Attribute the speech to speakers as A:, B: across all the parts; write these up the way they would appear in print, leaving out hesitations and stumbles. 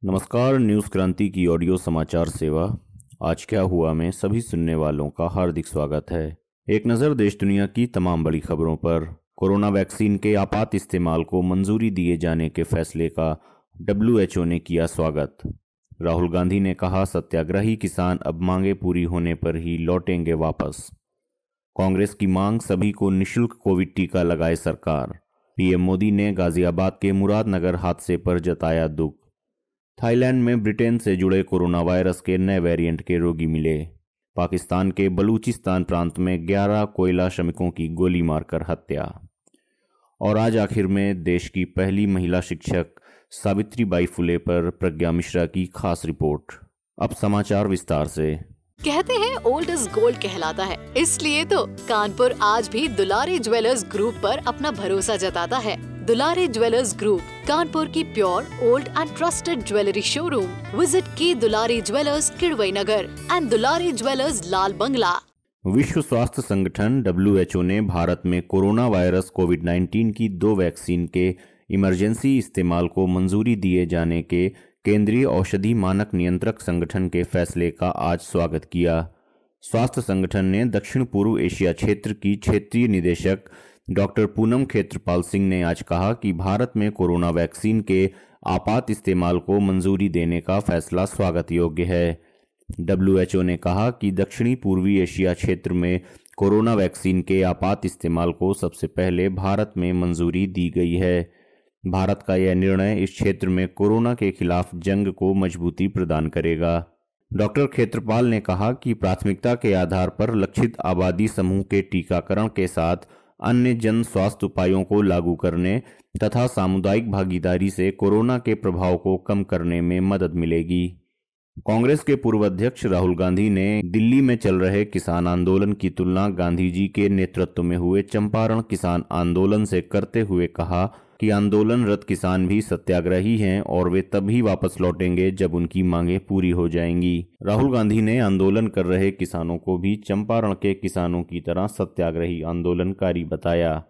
A: नमस्कार। न्यूज़ क्रांति की ऑडियो समाचार सेवा आज क्या हुआ में सभी सुनने वालों का हार्दिक स्वागत है। एक नज़र देश दुनिया की तमाम बड़ी खबरों पर। कोरोना वैक्सीन के आपात इस्तेमाल को मंजूरी दिए जाने के फैसले का WHO ने किया स्वागत। राहुल गांधी ने कहा, सत्याग्रही किसान अब मांगे पूरी होने पर ही लौटेंगे वापस। कांग्रेस की मांग, सभी को निःशुल्क कोविड टीका लगाए सरकार। पीएम मोदी ने गाजियाबाद के मुरादनगर हादसे पर जताया दुख। थाईलैंड में ब्रिटेन से जुड़े कोरोना वायरस के नए वेरिएंट के रोगी मिले। पाकिस्तान के बलूचिस्तान प्रांत में 11 कोयला श्रमिकों की गोली मारकर हत्या। और आज आखिर में देश की पहली महिला शिक्षक सावित्रीबाई फुले पर प्रज्ञा मिश्रा की खास रिपोर्ट। अब समाचार विस्तार से।
B: कहते हैं ओल्ड इज गोल्ड कहलाता है, इसलिए तो कानपुर आज भी दुलारी ज्वेलर्स ग्रुप पर अपना भरोसा जताता है। दुलारी ज्वेलर्स ग्रुप, कानपुर की pure old and trusted jewellery showroom. Visit की Dulari jewellers Kidwai Nagar and Dulari jewellers Lal Bangla.
A: विश्व स्वास्थ्य संगठन WHO ने भारत में कोरोना वायरस कोविड-19 की 2 वैक्सीन के इमरजेंसी इस्तेमाल को मंजूरी दिए जाने के केंद्रीय औषधि मानक नियंत्रक संगठन के फैसले का आज स्वागत किया। स्वास्थ्य संगठन ने दक्षिण पूर्व एशिया क्षेत्र की क्षेत्रीय निदेशक डॉक्टर पूनम खेत्रपाल सिंह ने आज कहा कि भारत में कोरोना वैक्सीन के आपात इस्तेमाल को मंजूरी देने का फैसला स्वागत योग्य है। WHO ने कहा कि दक्षिणी पूर्वी एशिया क्षेत्र में कोरोना वैक्सीन के आपात इस्तेमाल को सबसे पहले भारत में मंजूरी दी गई है। भारत का यह निर्णय इस क्षेत्र में कोरोना के खिलाफ जंग को मजबूती प्रदान करेगा। डॉक्टर खेत्रपाल ने कहा कि प्राथमिकता के आधार पर लक्षित आबादी समूह के टीकाकरण के साथ अन्य जन स्वास्थ्य उपायों को लागू करने तथा सामुदायिक भागीदारी से कोरोना के प्रभाव को कम करने में मदद मिलेगी। कांग्रेस के पूर्व अध्यक्ष राहुल गांधी ने दिल्ली में चल रहे किसान आंदोलन की तुलना गांधी जी के नेतृत्व में हुए चंपारण किसान आंदोलन से करते हुए कहा कि आंदोलनरत किसान भी सत्याग्रही हैं और वे तभी वापस लौटेंगे जब उनकी मांगें पूरी हो जाएंगी। राहुल गांधी ने आंदोलन कर रहे किसानों को भी चंपारण के किसानों की तरह सत्याग्रही आंदोलनकारी बताया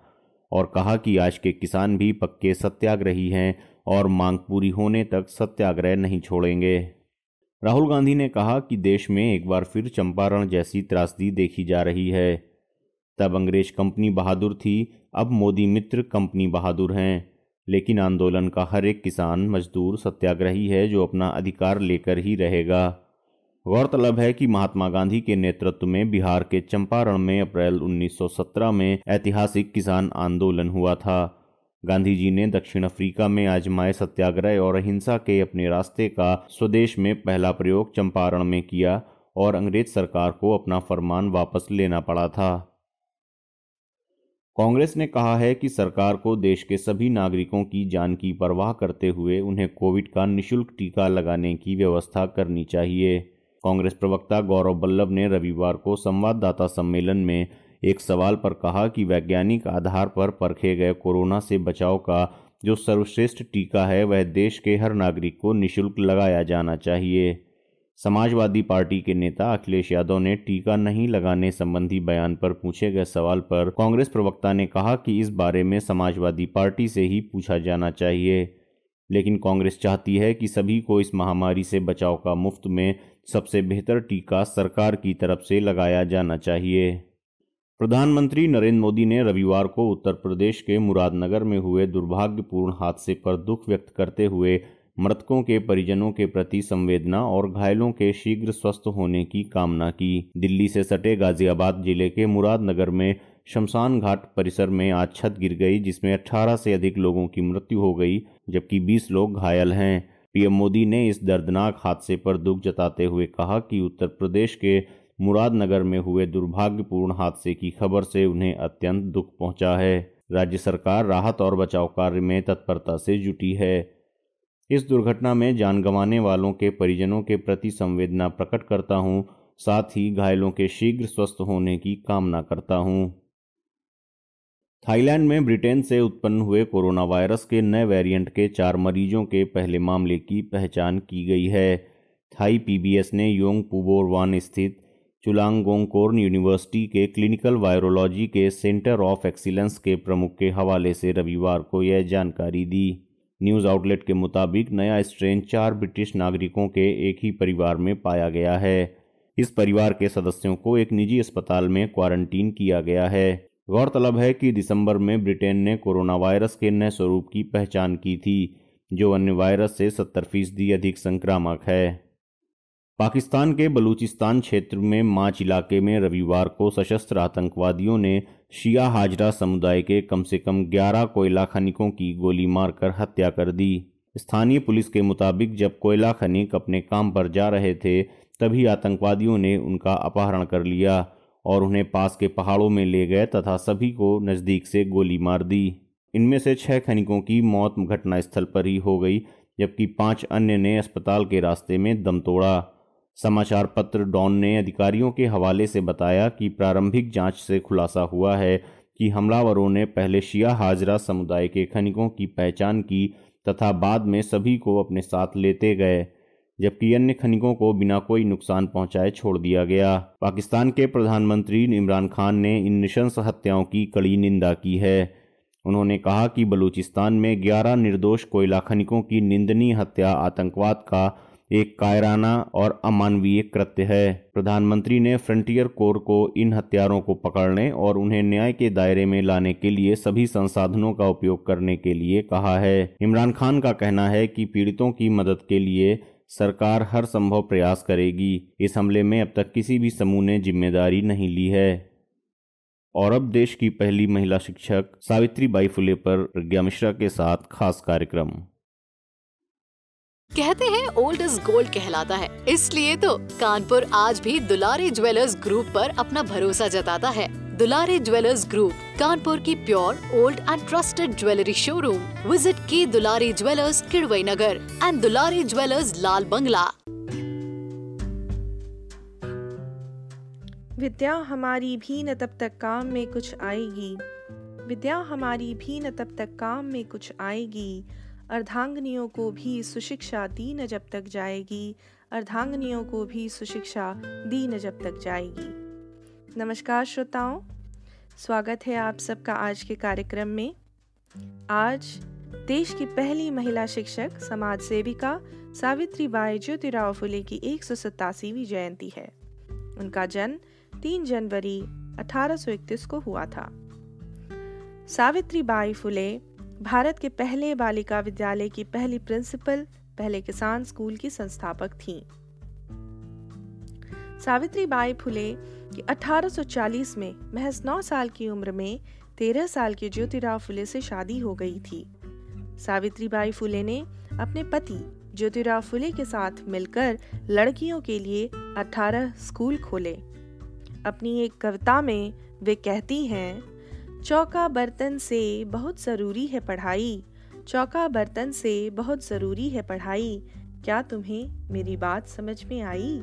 A: और कहा कि आज के किसान भी पक्के सत्याग्रही हैं और मांग पूरी होने तक सत्याग्रह नहीं छोड़ेंगे। राहुल गांधी ने कहा कि देश में एक बार फिर चंपारण जैसी त्रासदी देखी जा रही है। तब अंग्रेज कंपनी बहादुर थी, अब मोदी मित्र कंपनी बहादुर हैं। लेकिन आंदोलन का हर एक किसान मजदूर सत्याग्रही है जो अपना अधिकार लेकर ही रहेगा। गौरतलब है कि महात्मा गांधी के नेतृत्व में बिहार के चंपारण में अप्रैल 1917 में ऐतिहासिक किसान आंदोलन हुआ था। गांधी जी ने दक्षिण अफ्रीका में आजमाए सत्याग्रह और अहिंसा के अपने रास्ते का स्वदेश में पहला प्रयोग चंपारण में किया और अंग्रेज सरकार को अपना फरमान वापस लेना पड़ा था। कांग्रेस ने कहा है कि सरकार को देश के सभी नागरिकों की जान की परवाह करते हुए उन्हें कोविड का निःशुल्क टीका लगाने की व्यवस्था करनी चाहिए। कांग्रेस प्रवक्ता गौरव बल्लभ ने रविवार को संवाददाता सम्मेलन में एक सवाल पर कहा कि वैज्ञानिक आधार पर परखे गए कोरोना से बचाव का जो सर्वश्रेष्ठ टीका है वह देश के हर नागरिक को निःशुल्क लगाया जाना चाहिए। समाजवादी पार्टी के नेता अखिलेश यादव ने टीका नहीं लगाने संबंधी बयान पर पूछे गए सवाल पर कांग्रेस प्रवक्ता ने कहा कि इस बारे में समाजवादी पार्टी से ही पूछा जाना चाहिए। लेकिन कांग्रेस चाहती है कि सभी को इस महामारी से बचाव का मुफ्त में सबसे बेहतर टीका सरकार की तरफ से लगाया जाना चाहिए। प्रधानमंत्री नरेंद्र मोदी ने रविवार को उत्तर प्रदेश के मुरादनगर में हुए दुर्भाग्यपूर्ण हादसे पर दुख व्यक्त करते हुए मृतकों के परिजनों के प्रति संवेदना और घायलों के शीघ्र स्वस्थ होने की कामना की। दिल्ली से सटे गाजियाबाद जिले के मुरादनगर में शमशान घाट परिसर में आज छत गिर गई जिसमें 18 से अधिक लोगों की मृत्यु हो गई जबकि 20 लोग घायल हैं। पीएम मोदी ने इस दर्दनाक हादसे पर दुख जताते हुए कहा कि उत्तर प्रदेश के मुरादनगर में हुए दुर्भाग्यपूर्ण हादसे की खबर से उन्हें अत्यंत दुख पहुंचा है। राज्य सरकार राहत और बचाव कार्य में तत्परता से जुटी है। इस दुर्घटना में जान गंवाने वालों के परिजनों के प्रति संवेदना प्रकट करता हूं, साथ ही घायलों के शीघ्र स्वस्थ होने की कामना करता हूं। थाईलैंड में ब्रिटेन से उत्पन्न हुए कोरोना वायरस के नए वेरिएंट के 4 मरीजों के पहले मामले की पहचान की गई है। थाई PBS ने योंग पुबोर वान स्थित चुलांगोंगकोर्न यूनिवर्सिटी के क्लिनिकल वायरोलॉजी के सेंटर ऑफ एक्सीलेंस के प्रमुख के हवाले से रविवार को यह जानकारी दी। न्यूज़ आउटलेट के मुताबिक नया स्ट्रेन 4 ब्रिटिश नागरिकों के एक ही परिवार में पाया गया है। इस परिवार के सदस्यों को एक निजी अस्पताल में क्वारंटीन किया गया है। गौरतलब है कि दिसंबर में ब्रिटेन ने कोरोना वायरस के नए स्वरूप की पहचान की थी, जो अन्य वायरस से 70% अधिक संक्रामक है। पाकिस्तान के बलूचिस्तान क्षेत्र में माच इलाके में रविवार को सशस्त्र आतंकवादियों ने शिया हाजरा समुदाय के कम से कम 11 कोयला खनिकों की गोली मारकर हत्या कर दी। स्थानीय पुलिस के मुताबिक जब कोयला खनिक अपने काम पर जा रहे थे, तभी आतंकवादियों ने उनका अपहरण कर लिया और उन्हें पास के पहाड़ों में ले गए तथा सभी को नज़दीक से गोली मार दी। इनमें से 6 खनिकों की मौत घटनास्थल पर ही हो गई, जबकि 5 अन्य ने अस्पताल के रास्ते में दम तोड़ा। समाचार पत्र डॉन ने अधिकारियों के हवाले से बताया कि प्रारंभिक जांच से खुलासा हुआ है कि हमलावरों ने पहले शिया हाजरा समुदाय के खनिकों की पहचान की तथा बाद में सभी को अपने साथ लेते गए, जबकि अन्य खनिकों को बिना कोई नुकसान पहुंचाए छोड़ दिया गया। पाकिस्तान के प्रधानमंत्री इमरान खान ने इन नृशंस हत्याओं की कड़ी निंदा की है। उन्होंने कहा कि बलूचिस्तान में 11 निर्दोष कोयला खनिकों की निंदनीय हत्या आतंकवाद का एक कायराना और अमानवीय कृत्य है। प्रधानमंत्री ने फ्रंटियर कोर को इन हत्यारों को पकड़ने और उन्हें न्याय के दायरे में लाने के लिए सभी संसाधनों का उपयोग करने के लिए कहा है। इमरान खान का कहना है कि पीड़ितों की मदद के लिए सरकार हर संभव प्रयास करेगी। इस हमले में अब तक किसी भी समूह ने जिम्मेदारी नहीं ली है। और अब देश की पहली महिला शिक्षक सावित्रीबाई फुले पर प्रज्ञा मिश्रा के साथ खास कार्यक्रम।
B: कहते हैं ओल्ड इज गोल्ड कहलाता है, इसलिए तो कानपुर आज भी दुलारे ज्वेलर्स ग्रुप पर अपना भरोसा जताता है। दुलारे ज्वेलर्स ग्रुप, कानपुर की pure old and trusted jewellery showroom. Visit की दुलारे jewellers Kidwai Nagar and Dulare jewellers Lal बंगला।
C: विद्या हमारी भी न तब तक काम में कुछ आएगी, विद्या हमारी भी न तब तक काम में कुछ आएगी, अर्धांगिनियों को भी सुशिक्षा दी न जब तक जाएगी, अर्धांगिनियों को भी सुशिक्षा दी न जब तक जाएगी। नमस्कार श्रोताओं, स्वागत है आप सबका आज के कार्यक्रम में। आज देश की पहली महिला शिक्षक समाज सेविका सावित्रीबाई ज्योतिराव फुले की 187वीं जयंती है। उनका जन्म 3 जनवरी 1831 को हुआ था। सावित्रीबाई फुले भारत के पहले बालिका विद्यालय की पहली प्रिंसिपल, पहले किसान स्कूल की संस्थापक थीं। सावित्रीबाई फुले की 1840 में महज 9 साल की उम्र में 13 साल के ज्योतिराव फुले से शादी हो गई थी। सावित्रीबाई फुले ने अपने पति ज्योतिराव फुले के साथ मिलकर लड़कियों के लिए 18 स्कूल खोले। अपनी एक कविता में वे कहती हैं, चौका बर्तन से बहुत ज़रूरी है पढ़ाई, चौका बर्तन से बहुत ज़रूरी है पढ़ाई, क्या तुम्हें मेरी बात समझ में आई?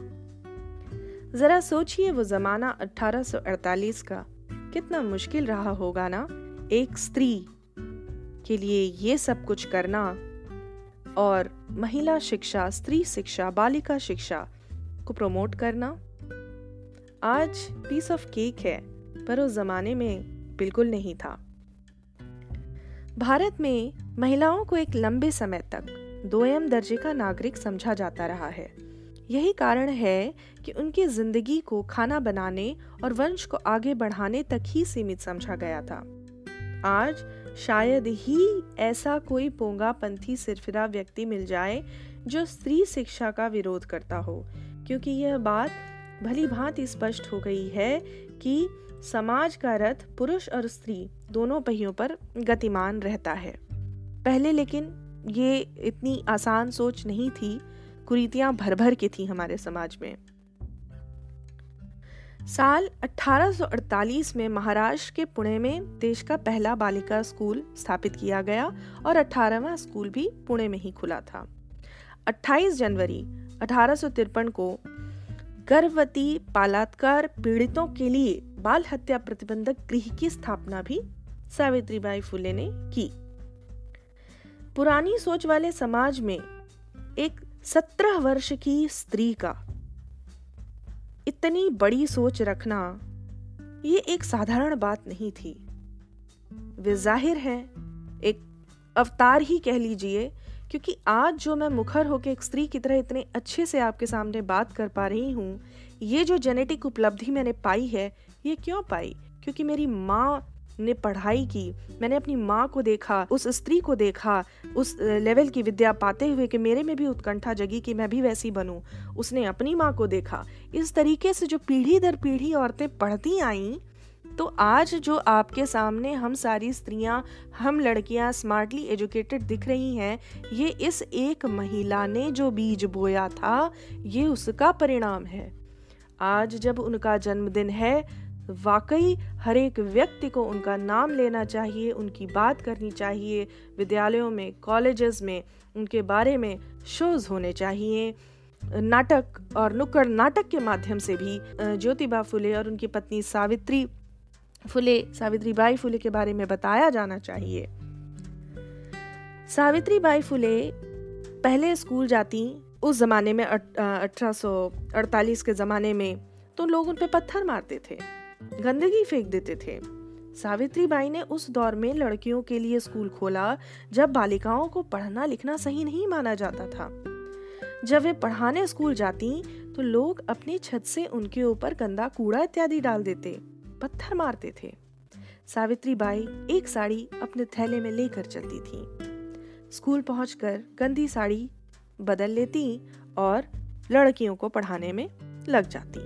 C: ज़रा सोचिए वो ज़माना 1848 का कितना मुश्किल रहा होगा ना, एक स्त्री के लिए ये सब कुछ करना। और महिला शिक्षा, स्त्री शिक्षा, बालिका शिक्षा को प्रमोट करना आज पीस ऑफ केक है, पर उस ज़माने में बिल्कुल नहीं था। भारत में महिलाओं को एक लंबे समय तक 2M दर्जे का नागरिक समझा जाता रहा है। यही कारण है कि उनकी जिंदगी को खाना बनाने और वंश को आगे बढ़ाने तक ही सीमित समझा गया था। आज शायद ही ऐसा कोई पोंगापंथी सिरफिरा व्यक्ति मिल जाए जो स्त्री शिक्षा का विरोध करता हो, क्योंकि यह बात भली भांति स्पष्ट हो गई है कि समाज का रथ पुरुष और स्त्री दोनों पहियों पर गतिमान रहता है। पहले लेकिन ये इतनी आसान सोच नहीं थी, कुरीतियां भर भर के थी हमारे समाज में। साल 1848 में महाराष्ट्र के पुणे में देश का पहला बालिका स्कूल स्थापित किया गया और 18वां स्कूल भी पुणे में ही खुला था। 28 जनवरी 1853 को गर्भवती बालात्कार पीड़ितों के लिए बाल हत्या प्रतिबंधक गृह की स्थापना भी सावित्रीबाई फुले ने की। पुरानी सोच वाले समाज में एक 17 वर्ष की स्त्री का इतनी बड़ी सोच रखना ये एक साधारण बात नहीं थी। वे जाहिर है एक अवतार ही कह लीजिए, क्योंकि आज जो मैं मुखर होकर एक स्त्री की तरह इतने अच्छे से आपके सामने बात कर पा रही हूँ, ये जो जेनेटिक उपलब्धि मैंने पाई है, ये क्यों पाई? क्योंकि मेरी माँ ने पढ़ाई की, मैंने अपनी माँ को देखा, उस स्त्री को देखा, उस लेवल की विद्या पाते हुए कि मेरे में भी उत्कंठा जगी कि मैं भी वैसी बनूं। उसने अपनी माँ को देखा। इस तरीके से जो पीढ़ी दर पीढ़ी औरतें पढ़ती आईं, तो आज जो आपके सामने हम सारी स्त्रियां, हम लड़कियां स्मार्टली एजुकेटेड दिख रही हैं, ये इस एक महिला ने जो बीज बोया था, ये उसका परिणाम है। आज जब उनका जन्मदिन है, वाकई हर एक व्यक्ति को उनका नाम लेना चाहिए, उनकी बात करनी चाहिए। विद्यालयों में, कॉलेजेस में उनके बारे में शोज होने चाहिए। नाटक और नुक्कड़ नाटक के माध्यम से भी ज्योतिबा फुले और उनकी पत्नी सावित्रीबाई फुले के बारे में बताया जाना चाहिए। सावित्रीबाई फुले पहले स्कूल जाती, उस जमाने में 1848 के जमाने में, तो लोग उन पे पत्थर मारते थे, गंदगी फेंक देते थे। सावित्रीबाई ने उस दौर में लड़कियों के लिए स्कूल खोला जब बालिकाओं को पढ़ना लिखना सही नहीं माना जाता था। जब वे पढ़ाने स्कूल जाती तो लोग अपनी छत से उनके ऊपर गंदा कूड़ा इत्यादि डाल देते, पत्थर मारते थे। सावित्रीबाई एक साड़ी अपने थैले में लेकर चलती थी। स्कूल पहुंचकर गंदी साड़ी बदल लेती और लड़कियों को पढ़ाने में लग जाती।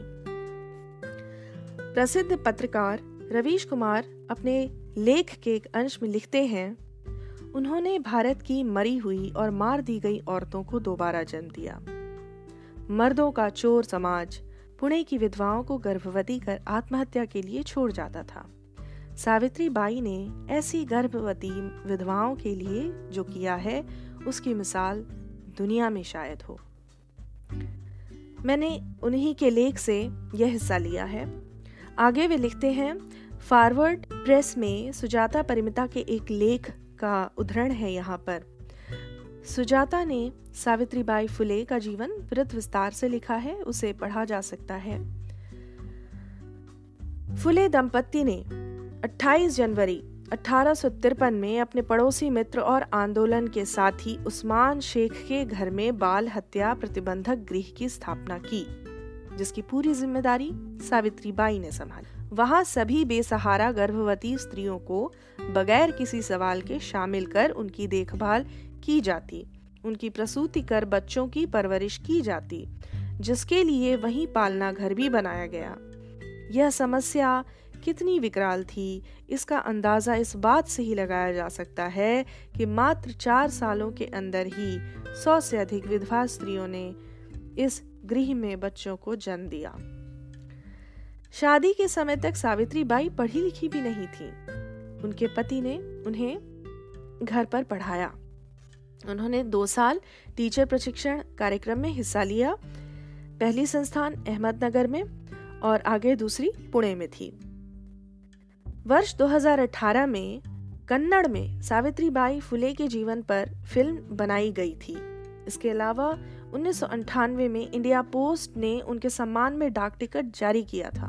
C: प्रसिद्ध पत्रकार रवीश कुमार अपने लेख के एक अंश में लिखते हैं, उन्होंने भारत की मरी हुई और मार दी गई औरतों को दोबारा जन्म दिया। मर्दों का चोर समाज पुणे की विधवाओं को गर्भवती कर आत्महत्या के लिए छोड़ जाता था। सावित्रीबाई ने ऐसी गर्भवती विधवाओं के लिए जो किया है, उसकी मिसाल दुनिया में शायद हो। मैंने उन्हीं के लेख से यह हिस्सा लिया है। आगे वे लिखते हैं, फॉरवर्ड प्रेस में सुजाता परिमिता के एक लेख का उद्धरण है यहाँ पर। सुजाता ने सावित्रीबाई फुले का जीवन विस्तृत विस्तार से लिखा है, उसे पढ़ा जा सकता है। फुले दंपत्ति ने 28 जनवरी 1853 में अपने पड़ोसी मित्र और आंदोलन के साथी उस्मान शेख के घर में बाल हत्या प्रतिबंधक गृह की स्थापना की, जिसकी पूरी जिम्मेदारी सावित्रीबाई ने संभाली। वहां सभी बेसहारा गर्भवती स्त्रियों को बगैर किसी सवाल के शामिल कर उनकी देखभाल की जाती, उनकी प्रसूति कर बच्चों की परवरिश की जाती, जिसके लिए वहीं पालना घर भी बनाया गया। यह समस्या कितनी विकराल थी, इसका अंदाजा इस बात से ही लगाया जा सकता है कि मात्र 4 सालों के अंदर ही 100 से अधिक विधवा स्त्रियों ने इस गृह में बच्चों को जन्म दिया। शादी के समय तक सावित्रीबाई पढ़ी लिखी भी नहीं थी। उनके पति ने उन्हें घर पर पढ़ाया। उन्होंने 2 साल टीचर प्रशिक्षण कार्यक्रम में हिस्सा लिया। पहली संस्थान अहमदनगर में और आगे दूसरी पुणे में थी। वर्ष 2018 में कन्नड़ में सावित्रीबाई फुले के जीवन पर फिल्म बनाई गई थी। इसके अलावा 1998 में इंडिया पोस्ट ने उनके सम्मान में डाक टिकट जारी किया था।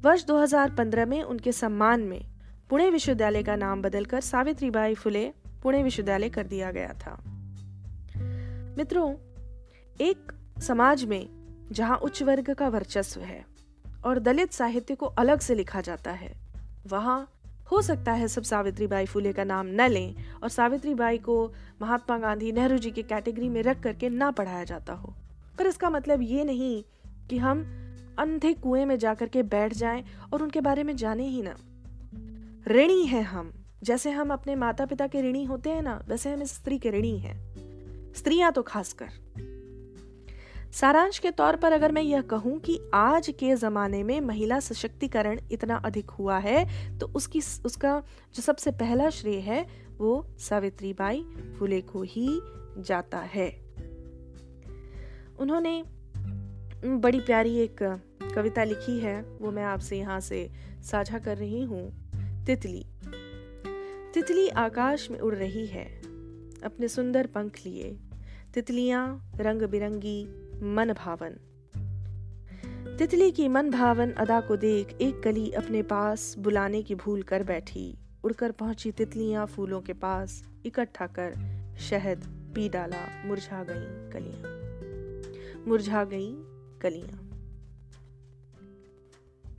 C: वर्ष 2015 में उनके सम्मान में पुणे विश्वविद्यालय का नाम बदलकर सावित्रीबाई फुले पुणे विश्वविद्यालय कर दिया गया था। मित्रों, एक समाज में जहां उच्च वर्ग का वर्चस्व है और दलित साहित्य को अलग से लिखा जाता है, वहां हो सकता है सब सावित्रीबाई फुले का नाम न लें और सावित्रीबाई को महात्मा गांधी, नेहरू जी के कैटेगरी में रख करके ना पढ़ाया जाता हो। पर इसका मतलब ये नहीं कि हम अंधे कुएं में जाकर के बैठ जाएं और उनके बारे में जाने ही ना। ऋणी हैं हम, जैसे हम अपने माता पिता के ऋणी होते हैं ना, वैसे हम इस स्त्री के ऋणी हैं, स्त्रियां तो खासकर। सारांश के तौर पर अगर मैं यह कहूं कि आज के जमाने में महिला सशक्तिकरण इतना अधिक हुआ है, तो उसका जो सबसे पहला श्रेय है वो सावित्रीबाई फुले को ही जाता है। उन्होंने बड़ी प्यारी एक कविता लिखी है, वो मैं आपसे यहाँ से साझा कर रही हूँ। तितली। तितली आकाश में उड़ रही है अपने सुंदर पंख लिए, तितलियां रंग बिरंगी मन भावन। तितली की मन भावन अदा को देख एक कली अपने पास बुलाने की भूल कर बैठी। उड़कर पहुंची तितलियां फूलों के पास इकट्ठा कर शहद पी डाला। मुरझा गई कलियां, मुरझा गई कलियां।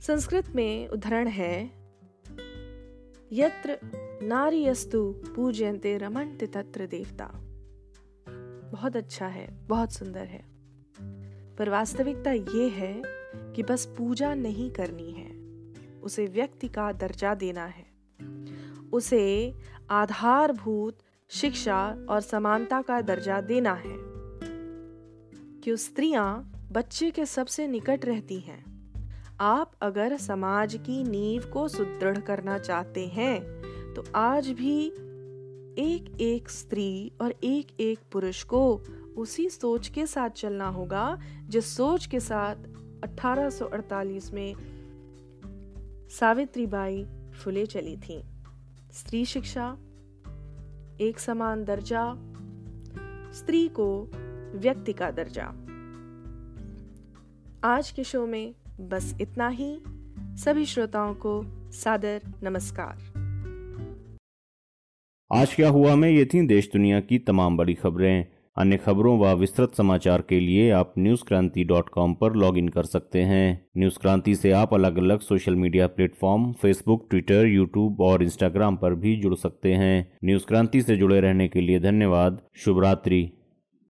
C: संस्कृत में उदाहरण है, यत्र नारीयस्तु पूजयन्ते रमन्ते तत्र देवता। बहुत अच्छा है, बहुत सुंदर है, पर वास्तविकता ये है कि बस पूजा नहीं करनी है, उसे व्यक्ति का दर्जा देना है, उसे आधारभूत शिक्षा और समानता का दर्जा देना है कि स्त्रियां बच्चे के सबसे निकट रहती हैं। आप अगर समाज की नींव को सुदृढ़ करना चाहते हैं तो आज भी एक एक स्त्री और एक एक पुरुष को उसी सोच के साथ चलना होगा जिस सोच के साथ 1848 में सावित्रीबाई फुले चली थी। स्त्री शिक्षा, एक समान दर्जा, स्त्री को व्यक्ति का दर्जा। आज के शो में बस इतना ही। सभी श्रोताओं को सादर नमस्कार।
A: आज क्या हुआ में ये थी देश दुनिया की तमाम बड़ी खबरें। अन्य खबरों व विस्तृत समाचार के लिए आप newskranti.com पर लॉगिन कर सकते हैं। न्यूज क्रांति से आप अलग अलग social media platform Facebook, Twitter, YouTube और इंस्टाग्राम पर भी जुड़ सकते हैं। न्यूज क्रांति से जुड़े रहने के लिए धन्यवाद। शुभ रात्रि।